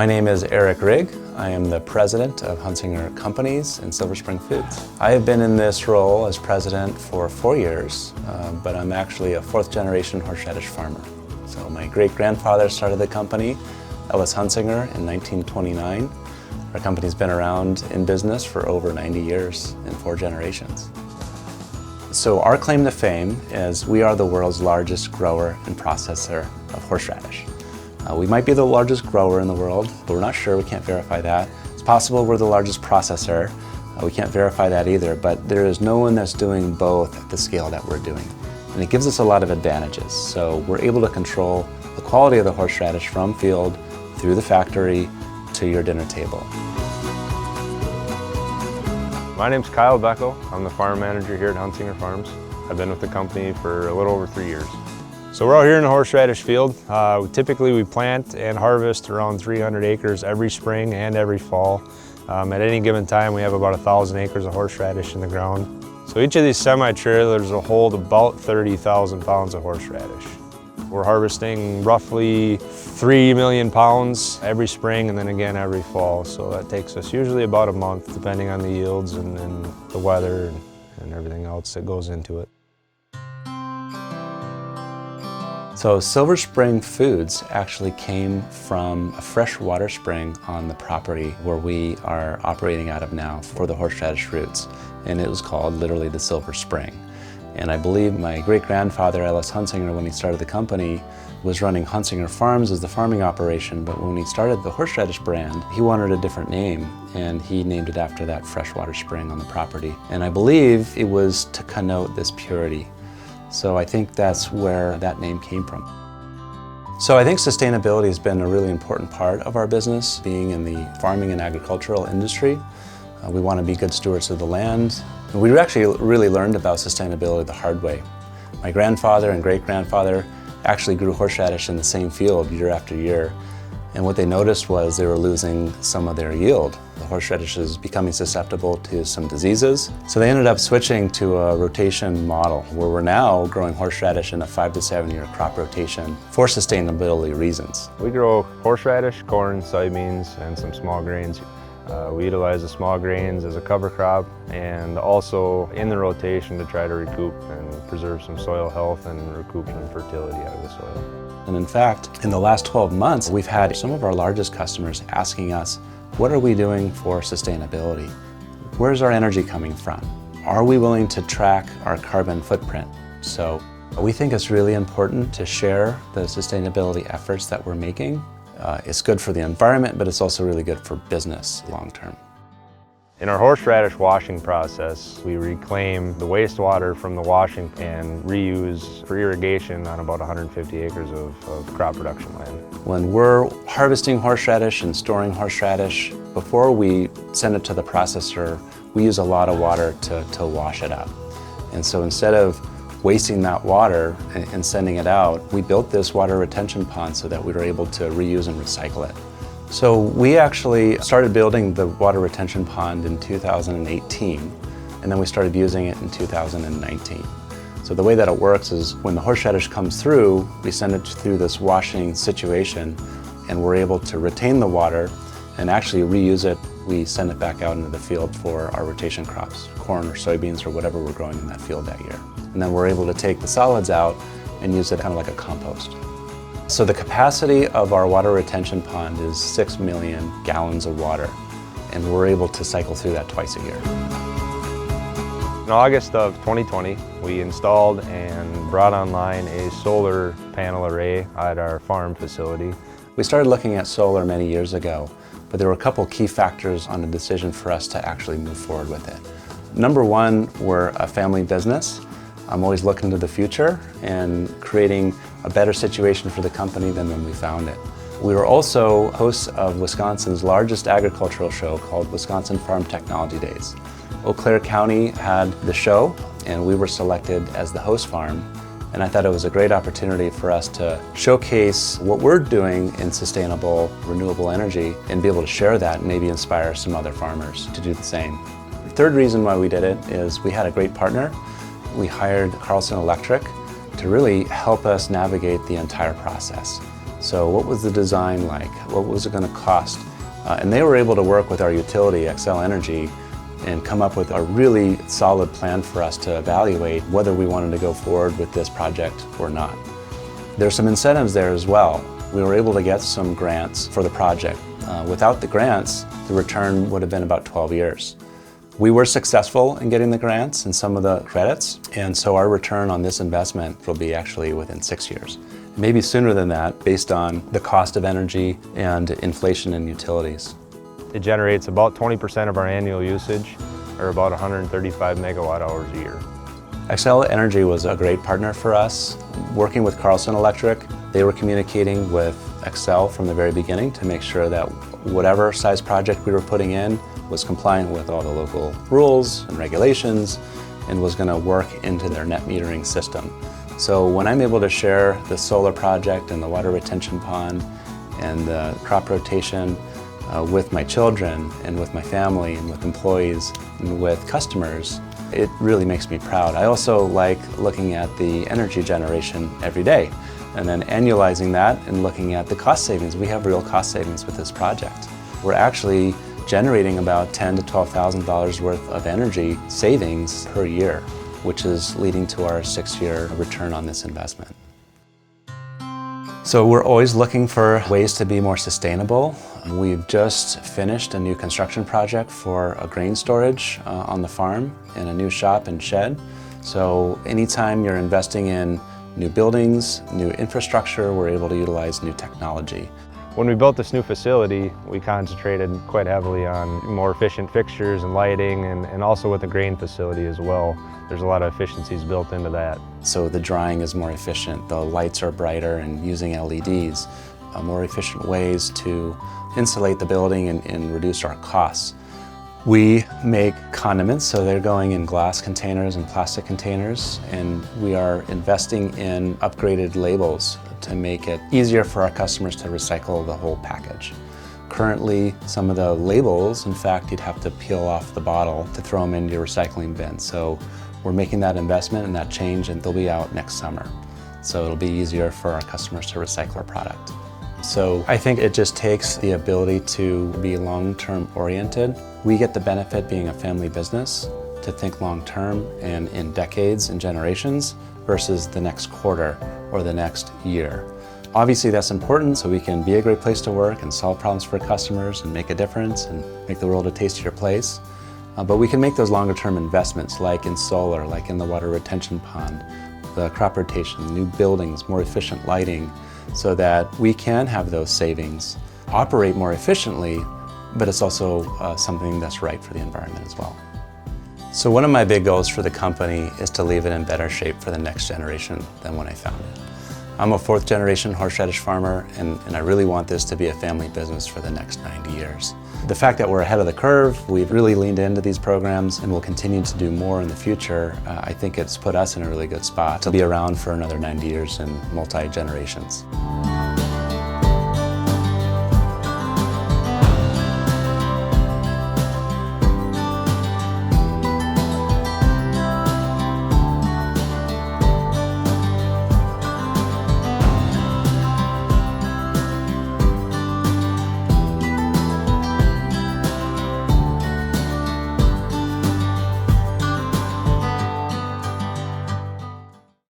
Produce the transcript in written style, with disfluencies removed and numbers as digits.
My name is Eric Rigg. I am the president of Hunsinger Companies and Silver Spring Foods. I have been in this role as president for 4 years, but I'm actually a fourth generation horseradish farmer. So my great-grandfather started the company, Ellis Hunsinger, in 1929. Our company's been around in business for over 90 years in 4 generations. So our claim to fame is we are the world's largest grower and processor of horseradish. We might be the largest grower in the world, but we're not sure, we can't verify that. It's possible we're the largest processor. We can't verify that either, but there is no one that's doing both at the scale that we're doing. And it gives us a lot of advantages. So we're able to control the quality of the horseradish from field through the factory to your dinner table. My name's Kyle Beckel. I'm the farm manager here at Hunsinger Farms. I've been with the company for a little over 3 years. So we're out here in the horseradish field. Typically we plant and harvest around 300 acres every spring and every fall. At any given time we have about 1,000 acres of horseradish in the ground. So each of these semi-trailers will hold about 30,000 pounds of horseradish. We're harvesting roughly 3 million pounds every spring and then again every fall. So that takes us usually about a month depending on the yields and the weather and everything else that goes into it. So Silver Spring Foods actually came from a fresh water spring on the property where we are operating out of now for the horseradish roots. And it was called literally the Silver Spring. And I believe my great-grandfather, Ellis Hunsinger, when he started the company, was running Hunsinger Farms as the farming operation, but when he started the horseradish brand, he wanted a different name, and he named it after that freshwater spring on the property. And I believe it was to connote this purity. So I think that's where that name came from. So I think sustainability has been a really important part of our business, being in the farming and agricultural industry. We want to be good stewards of the land. And we actually really learned about sustainability the hard way. My grandfather and great-grandfather actually grew horseradish in the same field year after year. And what they noticed was they were losing some of their yield. The horseradish is becoming susceptible to some diseases. So they ended up switching to a rotation model where we're now growing horseradish in a 5 to 7 year crop rotation for sustainability reasons. We grow horseradish, corn, soybeans, and some small grains. We utilize the small grains as a cover crop and also in the rotation to try to recoup and preserve some soil health and recoup some fertility out of the soil. And in fact, in the last 12 months, we've had some of our largest customers asking us, what are we doing for sustainability? Where's our energy coming from? Are we willing to track our carbon footprint? So we think it's really important to share the sustainability efforts that we're making. It's good for the environment, but it's also really good for business long term. In our horseradish washing process, we reclaim the wastewater from the washing and reuse for irrigation on about 150 acres of crop production land. When we're harvesting horseradish and storing horseradish, before we send it to the processor, we use a lot of water to wash it up. And so instead of wasting that water and sending it out, we built this water retention pond so that we were able to reuse and recycle it. So we actually started building the water retention pond in 2018, and then we started using it in 2019. So the way that it works is when the horseradish comes through, we send it through this washing situation, and we're able to retain the water and actually reuse it. We send it back out into the field for our rotation crops, corn or soybeans or whatever we're growing in that field that year. And then we're able to take the solids out and use it kind of like a compost. So the capacity of our water retention pond is 6 million gallons of water, and we're able to cycle through that twice a year. In August of 2020, we installed and brought online a solar panel array at our farm facility. We started looking at solar many years ago, but there were a couple key factors on the decision for us to actually move forward with it. Number one, we're a family business. I'm always looking to the future and creating a better situation for the company than when we found it. We were also hosts of Wisconsin's largest agricultural show called Wisconsin Farm Technology Days. Eau Claire County had the show and we were selected as the host farm, and I thought it was a great opportunity for us to showcase what we're doing in sustainable, renewable energy and be able to share that and maybe inspire some other farmers to do the same. The third reason why we did it is we had a great partner. We hired Carlson Electric to really help us navigate the entire process. So what was the design like? What was it going to cost? And they were able to work with our utility, Xcel Energy, and come up with a really solid plan for us to evaluate whether we wanted to go forward with this project or not. There's some incentives there as well. We were able to get some grants for the project. Without the grants, the return would have been about 12 years. We were successful in getting the grants and some of the credits, and so our return on this investment will be actually within 6 years. Maybe sooner than that, based on the cost of energy and inflation in utilities. It generates about 20% of our annual usage, or about 135 megawatt hours a year. Xcel Energy was a great partner for us. Working with Carlson Electric, they were communicating with Xcel from the very beginning to make sure that whatever size project we were putting in was compliant with all the local rules and regulations and was going to work into their net metering system. So when I'm able to share the solar project and the water retention pond and the crop rotation with my children and with my family and with employees and with customers, it really makes me proud. I also like looking at the energy generation every day and then annualizing that and looking at the cost savings. We have real cost savings with this project. We're actually generating about $10,000 to $12,000 worth of energy savings per year, which is leading to our 6-year return on this investment. So we're always looking for ways to be more sustainable. We've just finished a new construction project for a grain storage on the farm and a new shop and shed. So anytime you're investing in new buildings, new infrastructure, we're able to utilize new technology. When we built this new facility, we concentrated quite heavily on more efficient fixtures and lighting, and also with the grain facility as well. There's a lot of efficiencies built into that. So the drying is more efficient, the lights are brighter, and using LEDs, more efficient ways to insulate the building and reduce our costs. We make condiments, so they're going in glass containers and plastic containers, and we are investing in upgraded labels to make it easier for our customers to recycle the whole package. Currently, some of the labels, in fact, you'd have to peel off the bottle to throw them into your recycling bin. So we're making that investment and that change, and they'll be out next summer. So it'll be easier for our customers to recycle our product. So I think it just takes the ability to be long-term oriented. We get the benefit being a family business to think long-term and in decades and generations versus the next quarter or the next year. Obviously that's important so we can be a great place to work and solve problems for customers and make a difference and make the world a tastier place. But we can make those longer-term investments like in solar, like in the water retention pond, the crop rotation, new buildings, more efficient lighting, so that we can have those savings, operate more efficiently, but it's also something that's right for the environment as well. So one of my big goals for the company is to leave it in better shape for the next generation than when I found it. I'm a 4th generation horseradish farmer, and I really want this to be a family business for the next 90 years. The fact that we're ahead of the curve, we've really leaned into these programs and will continue to do more in the future, I think it's put us in a really good spot to be around for another 90 years and multi-generations.